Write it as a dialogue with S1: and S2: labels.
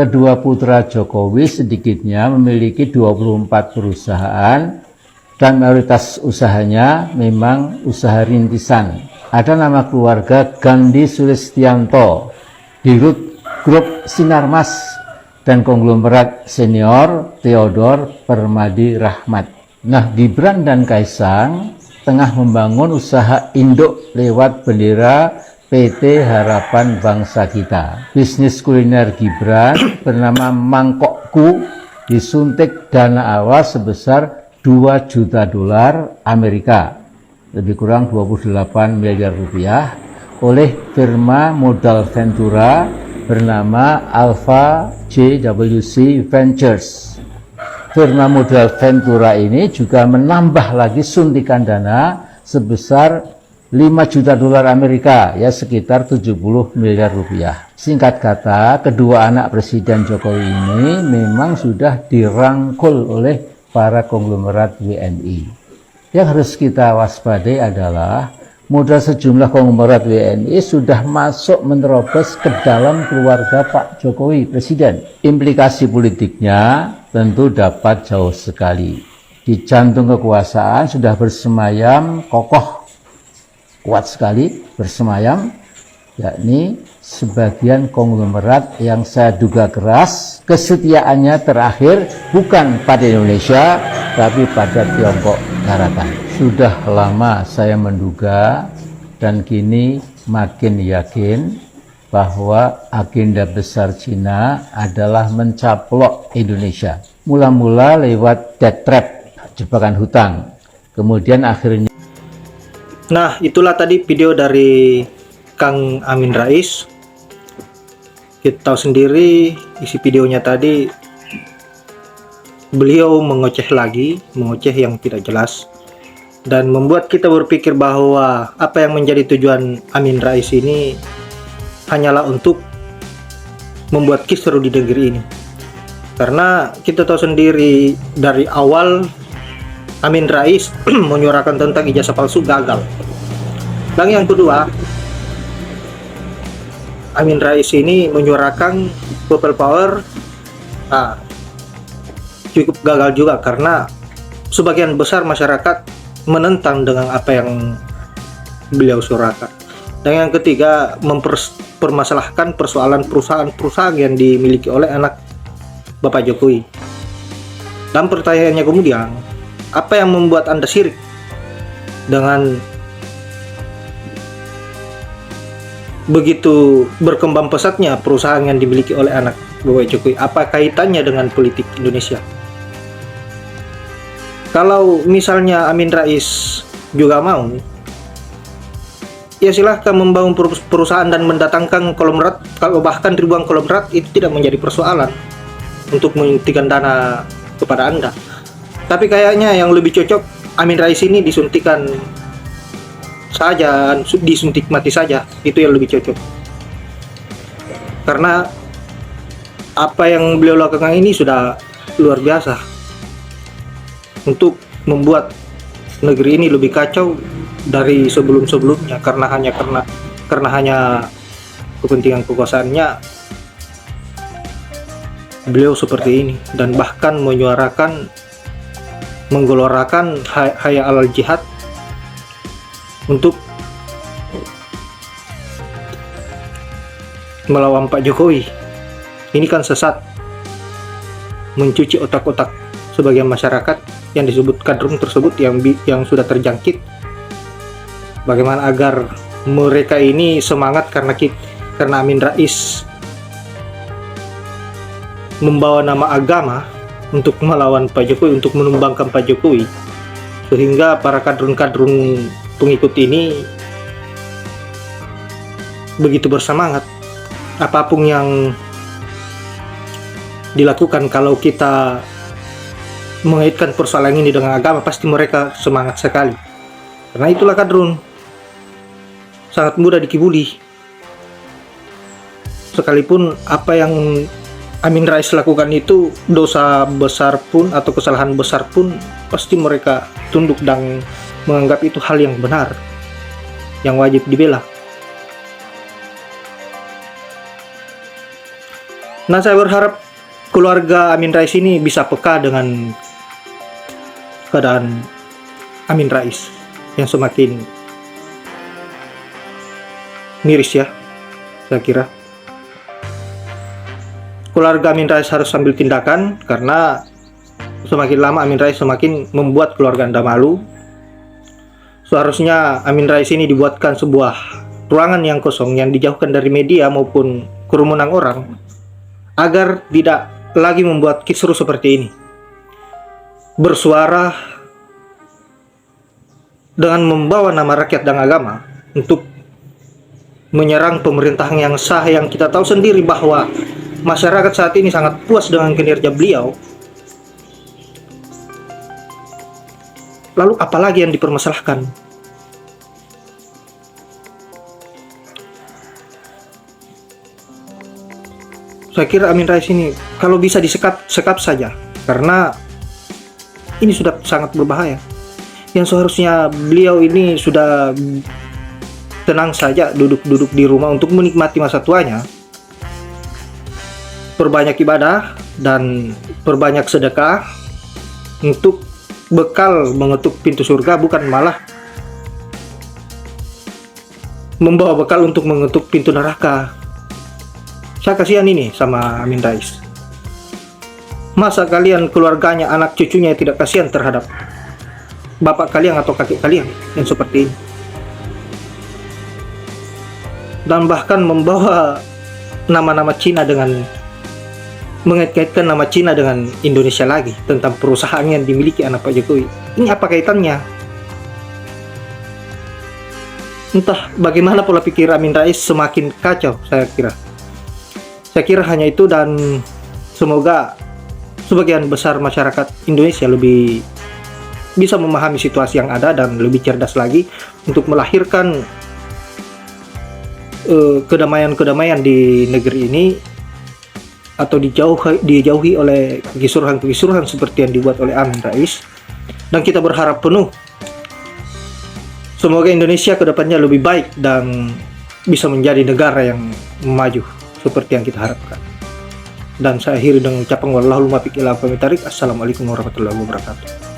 S1: kedua putra Jokowi sedikitnya memiliki 24 perusahaan dan mayoritas usahanya memang usaha rintisan. Ada nama keluarga Gandhi Sulistianto, Dirut Grup Sinarmas, dan konglomerat senior Theodor Permadi Rahmat. Nah, Gibran dan Kaisang tengah membangun usaha induk lewat bendera PT Harapan Bangsa Kita. Bisnis kuliner Gibran bernama Mangkokku disuntik dana awal sebesar 2 juta dolar Amerika, lebih kurang 28 miliar rupiah, oleh firma modal Ventura bernama Alpha JWC Ventures. Firma modal Ventura ini juga menambah lagi suntikan dana sebesar 5 juta dolar Amerika, ya sekitar 70 miliar rupiah. Singkat kata, kedua anak Presiden Jokowi ini memang sudah dirangkul oleh para konglomerat WNI. Yang harus kita waspadai adalah modal sejumlah konglomerat WNI sudah masuk menerobos ke dalam keluarga Pak Jokowi Presiden. Implikasi politiknya tentu dapat jauh sekali. Di jantung kekuasaan sudah bersemayam kokoh, kuat sekali bersemayam, yakni sebagian konglomerat yang saya duga keras kesetiaannya terakhir bukan pada Indonesia tapi pada Tiongkok daratan. Sudah lama saya menduga dan kini makin yakin bahwa agenda besar Cina adalah mencaplok Indonesia. Mula-mula lewat debt trap, jebakan hutang, kemudian akhirnya.
S2: Nah, itulah tadi video dari Kang Amin Rais. Kita tahu sendiri isi videonya tadi, beliau mengoceh yang tidak jelas dan membuat kita berpikir bahwa apa yang menjadi tujuan Amin Rais ini hanyalah untuk membuat kisru di negeri ini. Karena kita tahu sendiri dari awal Amin Rais menyuarakan tentang ijazah palsu gagal. Dan yang kedua, Amin Rais ini menyuarakan people power cukup gagal juga karena sebagian besar masyarakat menentang dengan apa yang beliau suarakan. Dan yang ketiga, mempermasalahkan persoalan perusahaan-perusahaan yang dimiliki oleh anak Bapak Jokowi. Dan pertanyaannya kemudian, apa yang membuat Anda sirik dengan begitu berkembang pesatnya perusahaan yang dimiliki oleh anak Bapak Jokowi? Apa kaitannya dengan politik Indonesia? Kalau misalnya Amin Rais juga mau, ya silahkan membangun perusahaan dan mendatangkan konglomerat. Kalau bahkan ribuan konglomerat, itu tidak menjadi persoalan untuk menyuntikkan dana kepada Anda. Tapi kayaknya yang lebih cocok Amin Rais ini disuntikan saja, disuntik mati saja, itu yang lebih cocok. Karena apa yang beliau lakukan ini sudah luar biasa untuk membuat negeri ini lebih kacau dari sebelum-sebelumnya, karena hanya kepentingan kekuasaannya beliau seperti ini, dan bahkan menggelorakan hayya alal jihad untuk melawan Pak Jokowi. Ini kan sesat, mencuci otak-otak sebagian masyarakat yang disebut kadrun tersebut yang sudah terjangkit. Bagaimana agar mereka ini semangat karena Amin Rais membawa nama agama untuk melawan Pak Jokowi, untuk menumbangkan Pak Jokowi, sehingga para kadrun-kadrun pengikut ini begitu bersemangat. Apapun yang dilakukan, kalau kita mengaitkan persoalan ini dengan agama, pasti mereka semangat sekali. Karena itulah kadrun, sangat mudah dikibuli. Sekalipun apa yang Amin Rais lakukan itu dosa besar pun atau kesalahan besar pun, pasti mereka tunduk dan menganggap itu hal yang benar, yang wajib dibela. Nah, saya berharap keluarga Amin Rais ini bisa peka dengan keadaan Amin Rais yang semakin miris ya, saya kira. Keluarga Amin Rais harus ambil tindakan karena semakin lama Amin Rais semakin membuat keluarga Anda malu. Seharusnya Amin Rais ini dibuatkan sebuah ruangan yang kosong yang dijauhkan dari media maupun kerumunan orang agar tidak lagi membuat kisruh seperti ini. Bersuara dengan membawa nama rakyat dan agama untuk menyerang pemerintahan yang sah yang kita tahu sendiri bahwa masyarakat saat ini sangat puas dengan kinerja beliau. Lalu apalagi yang dipermasalahkan? Saya kira Amin Rais ini kalau bisa sekap saja, karena ini sudah sangat berbahaya. Yang seharusnya beliau ini sudah tenang saja, duduk-duduk di rumah untuk menikmati masa tuanya, perbanyak ibadah dan perbanyak sedekah untuk bekal mengetuk pintu surga, bukan malah membawa bekal untuk mengetuk pintu neraka. Saya kasihan ini sama Amin Rais. Masa kalian keluarganya, anak cucunya tidak kasihan terhadap bapak kalian atau kakek kalian yang seperti ini? Dan bahkan membawa nama-nama Cina dengan mengait-ngaitkan nama Cina dengan Indonesia lagi tentang perusahaan yang dimiliki anak Pak Jokowi. Ini apa kaitannya? Entah bagaimana pola pikir Amin Rais semakin kacau, saya kira. Saya kira hanya itu, dan semoga sebagian besar masyarakat Indonesia lebih bisa memahami situasi yang ada dan lebih cerdas lagi untuk melahirkan kedamaian-kedamaian di negeri ini, atau dijauhi oleh kekisruhan-kekisruhan seperti yang dibuat oleh Amin Rais. Dan kita berharap penuh semoga Indonesia kedepannya lebih baik dan bisa menjadi negara yang maju seperti yang kita harapkan. Dan saya akhiri dengan ucapan wallahul muwaffiq ila aqwamit thoriq. Assalamualaikum warahmatullahi wabarakatuh.